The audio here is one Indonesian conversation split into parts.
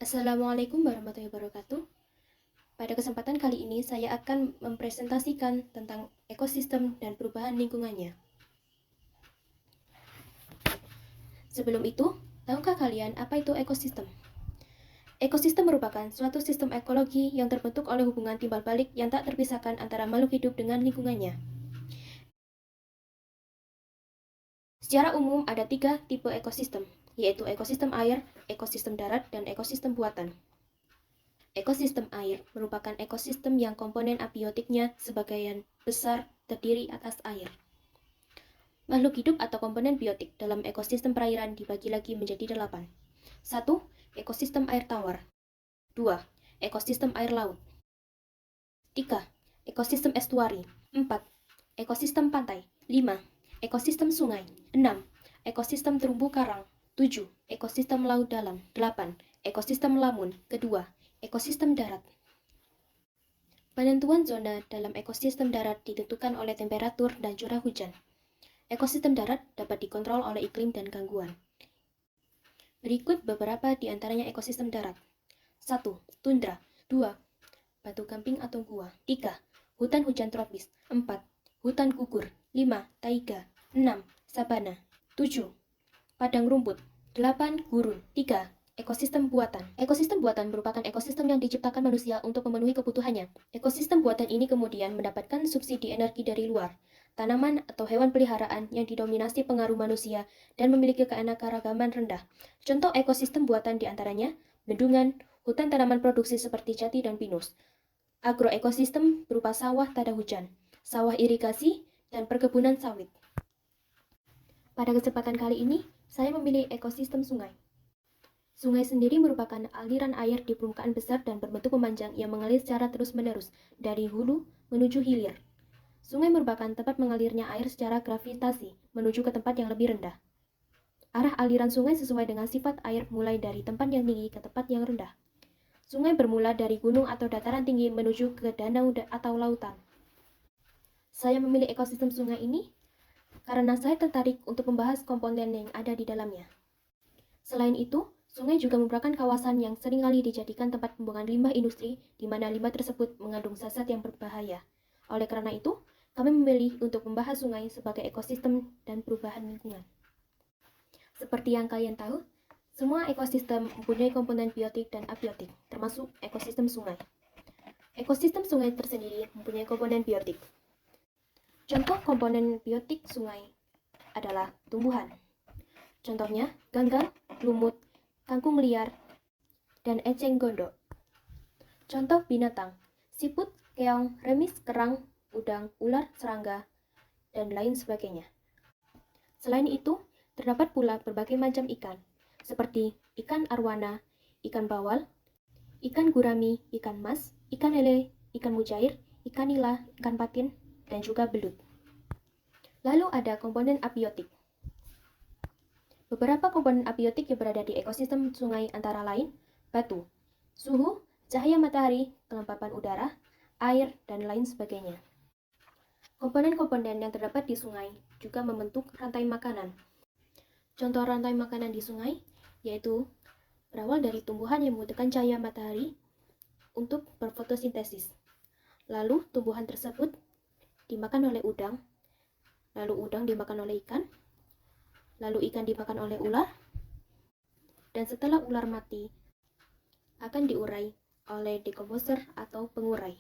Assalamualaikum warahmatullahi wabarakatuh. Pada kesempatan kali ini saya akan mempresentasikan tentang ekosistem dan perubahan lingkungannya. Sebelum itu, tahukah kalian apa itu ekosistem? Ekosistem merupakan suatu sistem ekologi yang terbentuk oleh hubungan timbal balik yang tak terpisahkan antara makhluk hidup dengan lingkungannya. Secara umum ada 3 tipe ekosistem, yaitu ekosistem air, ekosistem darat, dan ekosistem buatan. Ekosistem air merupakan ekosistem yang komponen abiotiknya sebagian besar terdiri atas air. Makhluk hidup atau komponen biotik dalam ekosistem perairan dibagi lagi menjadi 8. 1. Ekosistem air tawar. 2. Ekosistem air laut. 3. Ekosistem estuari. 4. Ekosistem pantai. 5. Ekosistem sungai. 6. Ekosistem terumbu karang. 7. Ekosistem laut dalam. 8. Ekosistem lamun. Kedua, ekosistem darat. Penentuan zona dalam ekosistem darat ditentukan oleh temperatur dan curah hujan. Ekosistem darat dapat dikontrol oleh iklim dan gangguan. Berikut beberapa di antaranya ekosistem darat. 1. Tundra. 2. Batu gamping atau gua. 3. Hutan hujan tropis. 4. Hutan gugur. 5. Taiga. 6. Sabana. 7. Padang rumput. 8. Gurun. 3. Ekosistem buatan. Ekosistem buatan merupakan ekosistem yang diciptakan manusia untuk memenuhi kebutuhannya. Ekosistem buatan ini kemudian mendapatkan subsidi energi dari luar, tanaman atau hewan peliharaan yang didominasi pengaruh manusia dan memiliki keanekaragaman rendah. Contoh ekosistem buatan diantaranya bendungan, hutan tanaman produksi seperti jati dan pinus. Agroekosistem berupa sawah tada hujan, sawah irigasi, dan perkebunan sawit. Pada kesempatan kali ini, saya memilih ekosistem sungai. Sungai sendiri merupakan aliran air di permukaan besar dan berbentuk memanjang yang mengalir secara terus-menerus dari hulu menuju hilir. Sungai merupakan tempat mengalirnya air secara gravitasi menuju ke tempat yang lebih rendah. Arah aliran sungai sesuai dengan sifat air mulai dari tempat yang tinggi ke tempat yang rendah. Sungai bermula dari gunung atau dataran tinggi menuju ke danau atau lautan. Saya memilih ekosistem sungai ini karena saya tertarik untuk membahas komponen yang ada di dalamnya. Selain itu, sungai juga merupakan kawasan yang seringkali dijadikan tempat pembuangan limbah industri, di mana limbah tersebut mengandung zat yang berbahaya. Oleh karena itu, kami memilih untuk membahas sungai sebagai ekosistem dan perubahan lingkungan. Seperti yang kalian tahu, semua ekosistem mempunyai komponen biotik dan abiotik, termasuk ekosistem sungai. Ekosistem sungai tersendiri mempunyai komponen biotik. Contoh komponen biotik sungai adalah tumbuhan. Contohnya, ganggang, lumut, kangkung liar, dan eceng gondok. Contoh binatang, siput, keong, remis, kerang, udang, ular, serangga, dan lain sebagainya. Selain itu, terdapat pula berbagai macam ikan, seperti ikan arwana, ikan bawal, ikan gurami, ikan mas, ikan lele, ikan mujair, ikan nila, ikan patin, dan juga belut. Lalu ada komponen abiotik. Beberapa komponen abiotik yang berada di ekosistem sungai antara lain batu, suhu, cahaya matahari, kelembapan udara, air, dan lain sebagainya. Komponen-komponen yang terdapat di sungai juga membentuk rantai makanan. Contoh rantai makanan di sungai yaitu berawal dari tumbuhan yang membutuhkan cahaya matahari untuk berfotosintesis. Lalu tumbuhan tersebut dimakan oleh udang, lalu udang dimakan oleh ikan, lalu ikan dimakan oleh ular, dan setelah ular mati akan diurai oleh dekomposer atau pengurai.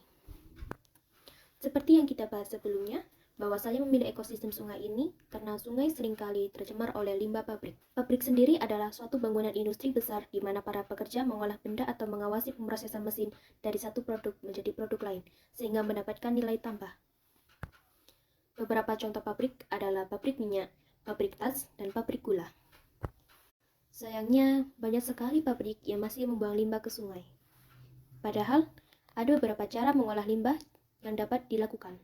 Seperti yang kita bahas sebelumnya, bahwa saya memilih ekosistem sungai ini karena sungai seringkali tercemar oleh limbah pabrik. Pabrik sendiri adalah suatu bangunan industri besar di mana para pekerja mengolah benda atau mengawasi pemrosesan mesin dari satu produk menjadi produk lain, sehingga mendapatkan nilai tambah. Beberapa contoh pabrik adalah pabrik minyak, pabrik tas, dan pabrik gula. Sayangnya, banyak sekali pabrik yang masih membuang limbah ke sungai. Padahal, ada beberapa cara mengolah limbah yang dapat dilakukan.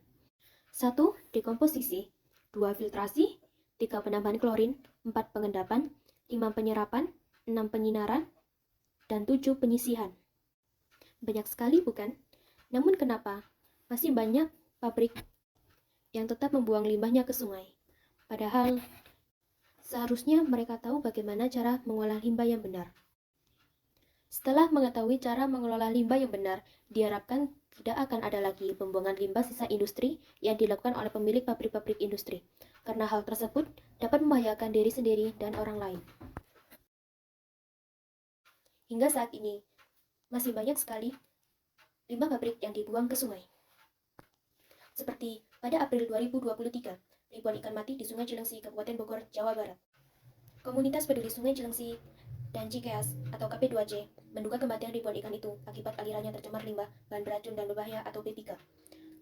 1. Dekomposisi, 2. Filtrasi, 3. Penambahan klorin, 4. Pengendapan, 5. Penyerapan, 6. Penyinaran, dan 7. Penyisihan. Banyak sekali bukan? Namun kenapa masih banyak pabrik yang tetap membuang limbahnya ke sungai? Padahal seharusnya mereka tahu bagaimana cara mengolah limbah yang benar. Setelah mengetahui cara mengelola limbah yang benar, diharapkan tidak akan ada lagi pembuangan limbah sisa industri yang dilakukan oleh pemilik pabrik-pabrik industri, karena hal tersebut dapat membahayakan diri sendiri dan orang lain. Hingga saat ini, masih banyak sekali limbah pabrik yang dibuang ke sungai. Seperti pada April 2023, ribuan ikan mati di Sungai Cilengsi, Kabupaten Bogor, Jawa Barat. Komunitas Peduli Sungai Cilengsi dan Cikeas atau KP2C menduga kematian ribuan ikan itu akibat alirannya tercemar limbah, bahan beracun dan berbahaya atau B3.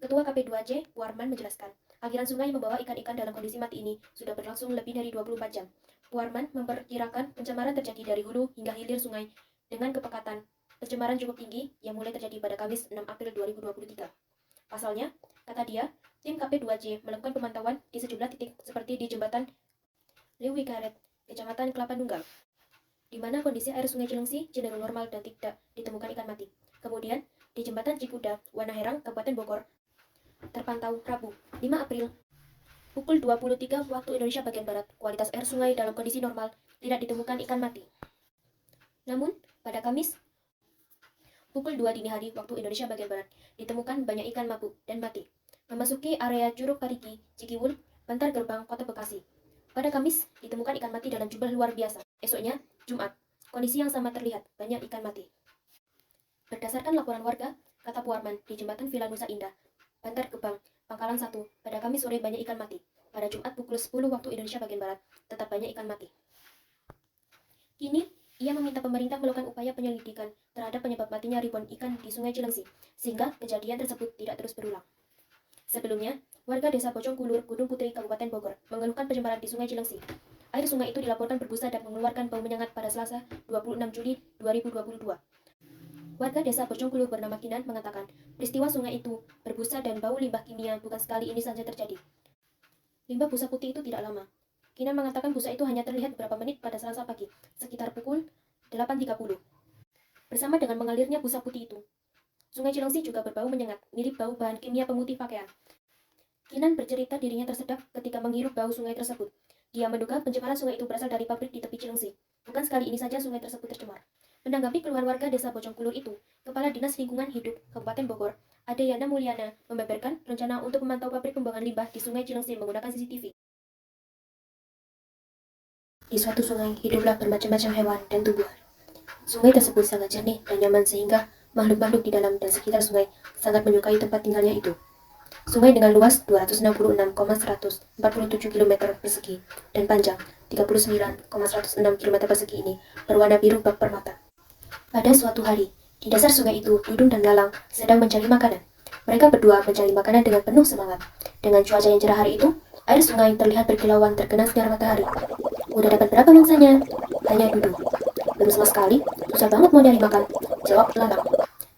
Ketua KP2C, Puarman menjelaskan, aliran sungai membawa ikan-ikan dalam kondisi mati ini sudah berlangsung lebih dari 24 jam. Puarman memperkirakan pencemaran terjadi dari hulu hingga hilir sungai dengan kepekatan pencemaran cukup tinggi yang mulai terjadi pada Kamis 6 April 2023. Pasalnya, kata dia, tim KP2C melakukan pemantauan di sejumlah titik seperti di jembatan Lewi Karet, Kecamatan Kelapa Nunggal, di mana kondisi air Sungai Cilengsi cenderung normal dan tidak ditemukan ikan mati. Kemudian, di jembatan Cikuda, Wanaherang, Kabupaten Bogor, terpantau Rabu, 5 April, pukul 23 waktu Indonesia bagian Barat, kualitas air sungai dalam kondisi normal, tidak ditemukan ikan mati. Namun, pada Kamis, pukul 2 dini hari waktu Indonesia bagian Barat, ditemukan banyak ikan mabuk dan mati, memasuki area Curug Parigi, Cikiwul, Bantar Gerbang, Kota Bekasi. Pada Kamis, ditemukan ikan mati dalam jumlah luar biasa. Esoknya, Jumat, kondisi yang sama terlihat, banyak ikan mati. Berdasarkan laporan warga, kata Puarman, di jembatan Villa Nusa Indah, Bantar Gebang, Pangkalan 1, pada Kamis sore banyak ikan mati. Pada Jumat pukul 10 waktu Indonesia bagian Barat, tetap banyak ikan mati. Kini, ia meminta pemerintah melakukan upaya penyelidikan terhadap penyebab matinya ribuan ikan di Sungai Cilengsi, sehingga kejadian tersebut tidak terus berulang. Sebelumnya, warga desa Bojongkulur, Gunung Putri, Kabupaten Bogor, mengeluhkan pencemaran di Sungai Cilengsi. Air sungai itu dilaporkan berbusa dan mengeluarkan bau menyengat pada Selasa, 26 Juli 2022. Warga desa Bojongkulur bernama Kinan mengatakan, peristiwa sungai itu berbusa dan bau limbah kimia bukan sekali ini saja terjadi. Limbah busa putih itu tidak lama. Kinan mengatakan busa itu hanya terlihat beberapa menit pada Selasa pagi, sekitar pukul 8.30. Bersama dengan mengalirnya busa putih itu, Sungai Cilengsi juga berbau menyengat, mirip bau bahan kimia pemutih pakaian. Kinan bercerita dirinya tersedak ketika menghirup bau sungai tersebut. Dia menduga pencemaran sungai itu berasal dari pabrik di tepi Cilengsi. Bukan sekali ini saja sungai tersebut tercemar. Menanggapi keluhan warga desa Bojongkulur itu, Kepala Dinas Lingkungan Hidup Kabupaten Bogor, Adeyana Mulyana, membeberkan rencana untuk memantau pabrik pembuangan limbah di Sungai Cilengsi menggunakan CCTV. Di suatu sungai, hiduplah bermacam-macam hewan dan tumbuhan. Sungai tersebut sangat jernih dan nyaman sehingga makhluk-makhluk di dalam dan sekitar sungai sangat menyukai tempat tinggalnya itu. Sungai dengan luas 266,147 km persegi dan panjang 39,106 km persegi ini berwarna biru bak permata. Pada suatu hari, di dasar sungai itu, Dudung dan Lalang sedang mencari makanan. Mereka berdua mencari makanan dengan penuh semangat. Dengan cuaca yang cerah hari itu, air sungai terlihat berkilauan terkena sinar matahari. Udah dapat berapa mangsanya? Tanya Dudung. Belum sama sekali, susah banget mau nyari makan, jawab Lalang.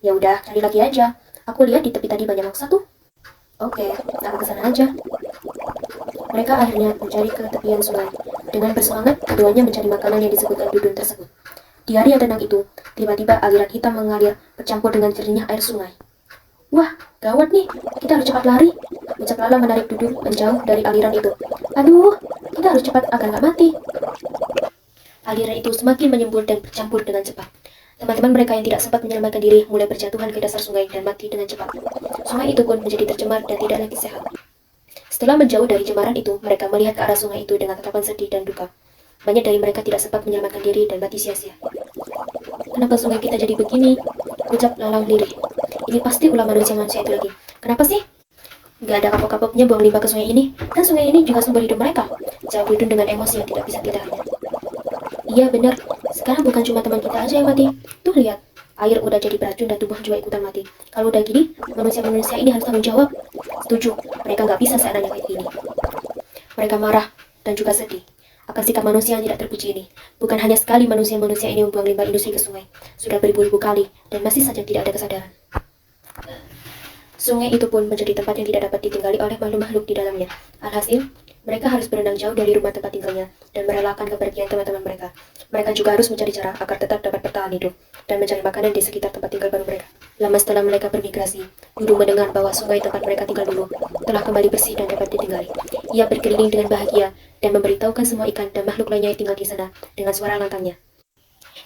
Ya udah, cari lagi aja. Aku lihat di tepi tadi banyak mangsa tuh. Oke, aku kesana aja. Mereka akhirnya mencari ke tepian sungai. Dengan bersemangat, keduanya mencari makanan yang disebutkan Dudung tersebut. Di hari yang tenang itu, tiba-tiba aliran hitam mengalir bercampur dengan jernihnya air sungai. Wah, gawat nih, kita harus cepat lari. Ucap Lala menarik Dudung menjauh dari aliran itu. Aduh, kita harus cepat agar nggak mati. Aliran itu semakin menyembur dan bercampur dengan cepat. Teman-teman mereka yang tidak sempat menyelamatkan diri mulai berjatuhan ke dasar sungai dan mati dengan cepat. Sungai itu pun menjadi tercemar dan tidak lagi sehat. Setelah menjauh dari cemaran itu, mereka melihat ke arah sungai itu dengan tatapan sedih dan duka. Banyak dari mereka tidak sempat menyelamatkan diri dan mati sia-sia. Kenapa sungai kita jadi begini? Ucap Lalang lirih. Ini pasti ulah manusia-manusia itu lagi. Kenapa sih? Gak ada kapok-kapoknya buang limbah ke sungai ini. Kan sungai ini juga sumber hidup mereka. Jawab Dudung dengan emosi yang tidak bisa ditahannya. Iya benar, sekarang bukan cuma teman kita aja yang mati. Tuh lihat, air udah jadi beracun dan tubuh juga ikutan mati. Kalau udah gini, manusia-manusia ini harus tanggung jawab. Setuju, mereka nggak bisa seenaknya kayak gini. Mereka marah dan juga sedih akan sikap manusia yang tidak terpuji ini. Bukan hanya sekali manusia-manusia ini membuang limbah industri ke sungai, sudah beribu-ribu kali dan masih saja tidak ada kesadaran. Sungai itu pun menjadi tempat yang tidak dapat ditinggali oleh makhluk-makhluk di dalamnya. Alhasil, mereka harus berenang jauh dari rumah tempat tinggalnya dan merelakan kepergian teman-teman mereka. Mereka juga harus mencari cara agar tetap dapat bertahan hidup dan mencari makanan di sekitar tempat tinggal baru mereka. Lama setelah mereka bermigrasi, Dudung mendengar bahwa sungai tempat mereka tinggal dulu telah kembali bersih dan dapat ditinggali. Ia berkeliling dengan bahagia dan memberitahukan semua ikan dan makhluk lainnya yang tinggal di sana dengan suara lantangnya.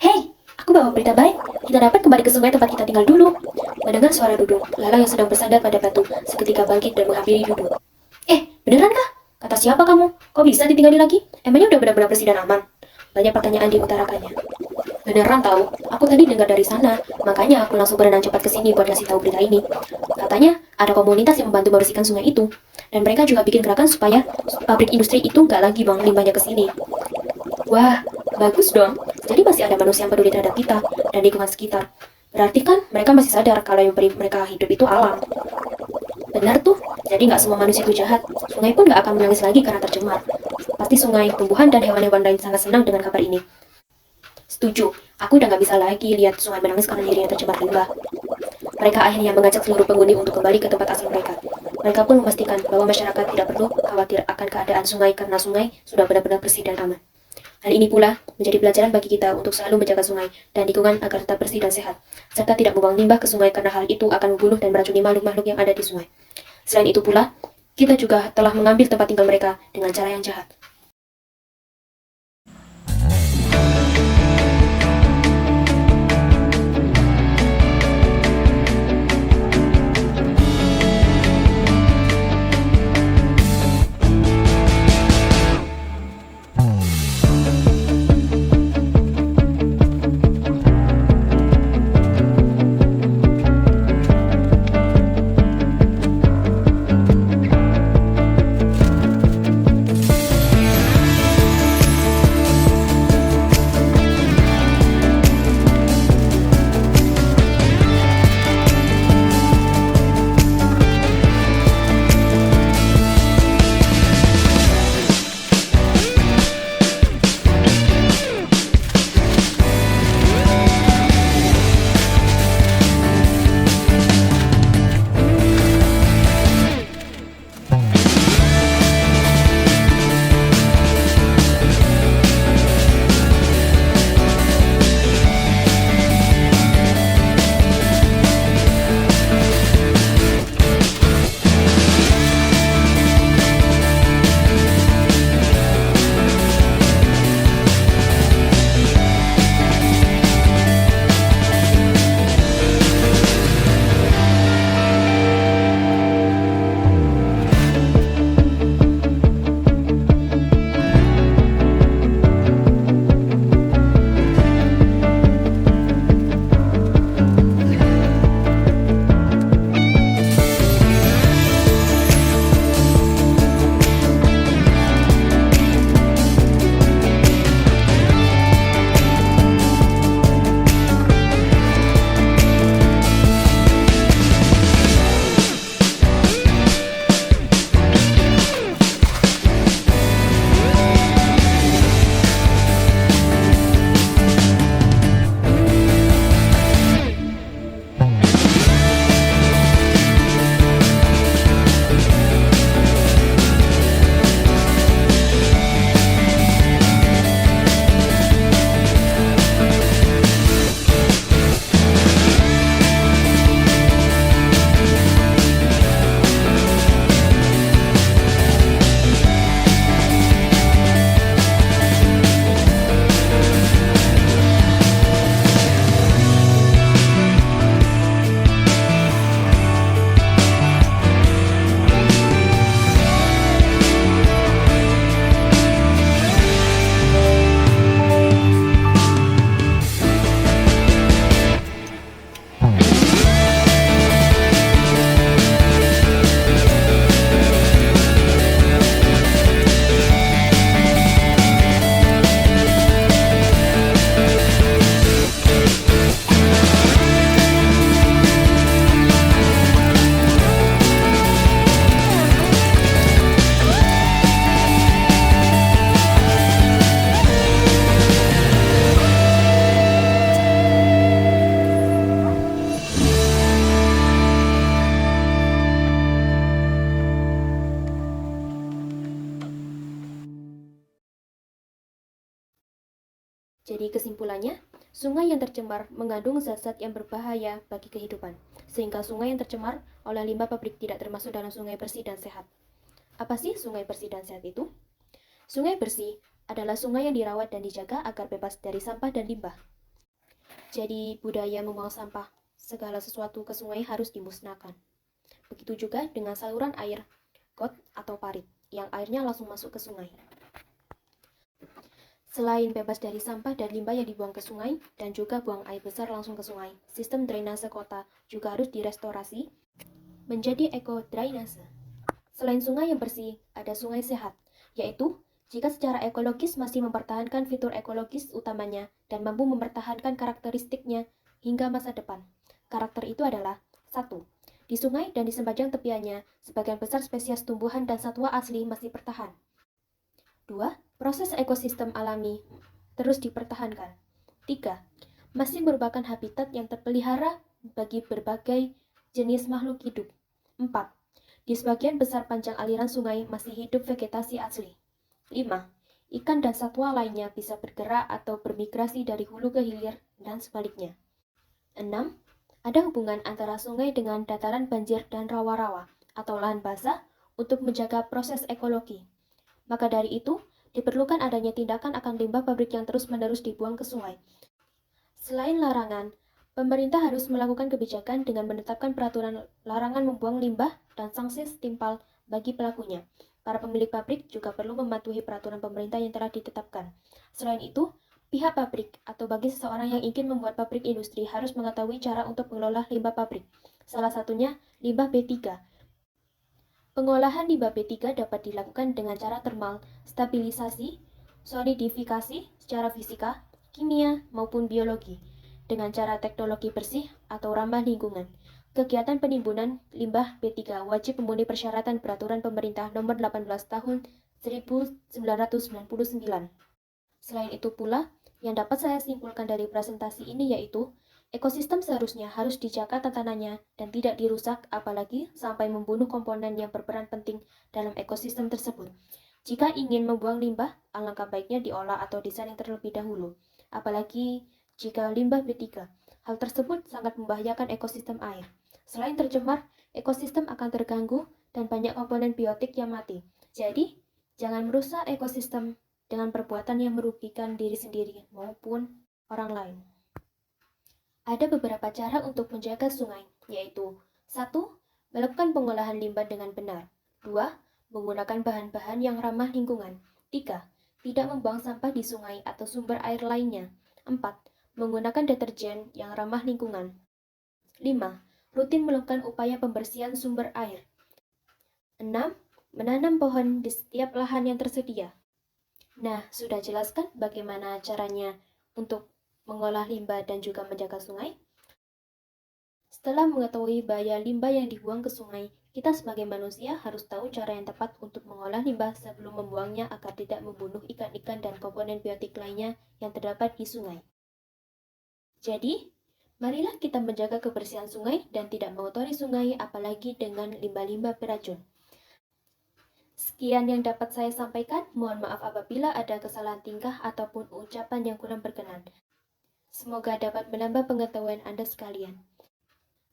Hei, aku bawa berita baik. Kita dapat kembali ke sungai tempat kita tinggal dulu. Mendengar suara Dudung, lalang yang sedang bersandar pada batu seketika bangkit dan menghampiri Dudung. Beneran kah? Kata siapa kamu? Kok bisa ditinggali lagi? Emangnya udah benar-benar bersih dan aman? Banyak pertanyaan diutarakannya. Beneran tahu, aku tadi dengar dari sana, makanya aku langsung berenang cepat ke sini buat kasih tahu berita ini. Katanya ada komunitas yang membantu membersihkan sungai itu, dan mereka juga bikin gerakan supaya pabrik industri itu nggak lagi buang limbahnya ke sini. Wah, bagus dong. Jadi masih ada manusia yang peduli terhadap kita dan lingkungan sekitar. Berarti kan mereka masih sadar kalau yang beri mereka hidup itu alam. Benar tuh, jadi nggak semua manusia itu jahat. Sungai pun nggak akan menangis lagi karena tercemar. Pasti sungai, tumbuhan, dan hewan-hewan lain sangat senang dengan kabar ini. Setuju, aku udah nggak bisa lagi lihat sungai menangis karena dirinya tercemar limbah. Mereka akhirnya mengajak seluruh penghuni untuk kembali ke tempat asal mereka. Mereka pun memastikan bahwa masyarakat tidak perlu khawatir akan keadaan sungai karena sungai sudah benar-benar bersih dan aman. Hal ini pula menjadi pelajaran bagi kita untuk selalu menjaga sungai dan lingkungan agar tetap bersih dan sehat, serta tidak membuang limbah ke sungai karena hal itu akan membunuh dan meracuni makhluk-makhluk yang ada di sungai. Selain itu pula, kita juga telah mengambil tempat tinggal mereka dengan cara yang jahat. Jadi kesimpulannya, sungai yang tercemar mengandung zat-zat yang berbahaya bagi kehidupan, sehingga sungai yang tercemar oleh limbah pabrik tidak termasuk dalam sungai bersih dan sehat. Apa sih sungai bersih dan sehat itu? Sungai bersih adalah sungai yang dirawat dan dijaga agar bebas dari sampah dan limbah. Jadi budaya membuang sampah, segala sesuatu ke sungai harus dimusnahkan. Begitu juga dengan saluran air, got atau parit, yang airnya langsung masuk ke sungai. Selain bebas dari sampah dan limbah yang dibuang ke sungai, dan juga buang air besar langsung ke sungai, sistem drainase kota juga harus direstorasi menjadi ekodrainase. Selain sungai yang bersih, ada sungai sehat, yaitu jika secara ekologis masih mempertahankan fitur ekologis utamanya dan mampu mempertahankan karakteristiknya hingga masa depan. Karakter itu adalah 1. Di sungai dan di sepanjang tepiannya, sebagian besar spesies tumbuhan dan satwa asli masih bertahan. 2. Proses ekosistem alami terus dipertahankan. 3. Masih merupakan habitat yang terpelihara bagi berbagai jenis makhluk hidup. 4. Di sebagian besar panjang aliran sungai masih hidup vegetasi asli. 5. Ikan dan satwa lainnya bisa bergerak atau bermigrasi dari hulu ke hilir dan sebaliknya. 6. Ada hubungan antara sungai dengan dataran banjir dan rawa-rawa atau lahan basah untuk menjaga proses ekologi. Maka dari itu, diperlukan adanya tindakan akan limbah pabrik yang terus-menerus dibuang ke sungai. Selain larangan, pemerintah harus melakukan kebijakan dengan menetapkan peraturan larangan membuang limbah dan sanksi setimpal bagi pelakunya. Para pemilik pabrik juga perlu mematuhi peraturan pemerintah yang telah ditetapkan. Selain itu, pihak pabrik atau bagi seseorang yang ingin membuat pabrik industri harus mengetahui cara untuk mengelola limbah pabrik. Salah satunya limbah B3. Pengolahan limbah B3 dapat dilakukan dengan cara termal, stabilisasi, solidifikasi secara fisika, kimia, maupun biologi, dengan cara teknologi bersih atau ramah lingkungan. Kegiatan penimbunan limbah B3 wajib memenuhi persyaratan peraturan pemerintah nomor 18 tahun 1999. Selain itu pula, yang dapat saya simpulkan dari presentasi ini yaitu ekosistem seharusnya harus dijaga tatanannya dan tidak dirusak, apalagi sampai membunuh komponen yang berperan penting dalam ekosistem tersebut. Jika ingin membuang limbah, alangkah baiknya diolah atau disaring terlebih dahulu, apalagi jika limbah B3. Hal tersebut sangat membahayakan ekosistem air. Selain tercemar, ekosistem akan terganggu dan banyak komponen biotik yang mati. Jadi, jangan merusak ekosistem dengan perbuatan yang merugikan diri sendiri maupun orang lain. Ada beberapa cara untuk menjaga sungai, yaitu 1. Melakukan pengolahan limbah dengan benar. 2. Menggunakan bahan-bahan yang ramah lingkungan. 3. Tidak membuang sampah di sungai atau sumber air lainnya. 4. Menggunakan deterjen yang ramah lingkungan. 5. Rutin melakukan upaya pembersihan sumber air. 6. Menanam pohon di setiap lahan yang tersedia. Nah, sudah jelaskan bagaimana caranya untuk mengolah limbah dan juga menjaga sungai? Setelah mengetahui bahaya limbah yang dibuang ke sungai, kita sebagai manusia harus tahu cara yang tepat untuk mengolah limbah sebelum membuangnya agar tidak membunuh ikan-ikan dan komponen biotik lainnya yang terdapat di sungai. Jadi, marilah kita menjaga kebersihan sungai dan tidak mengotori sungai apalagi dengan limbah-limbah beracun. Sekian yang dapat saya sampaikan. Mohon maaf apabila ada kesalahan tingkah ataupun ucapan yang kurang berkenan. Semoga dapat menambah pengetahuan Anda sekalian.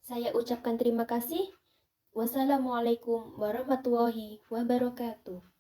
Saya ucapkan terima kasih. Wassalamualaikum warahmatullahi wabarakatuh.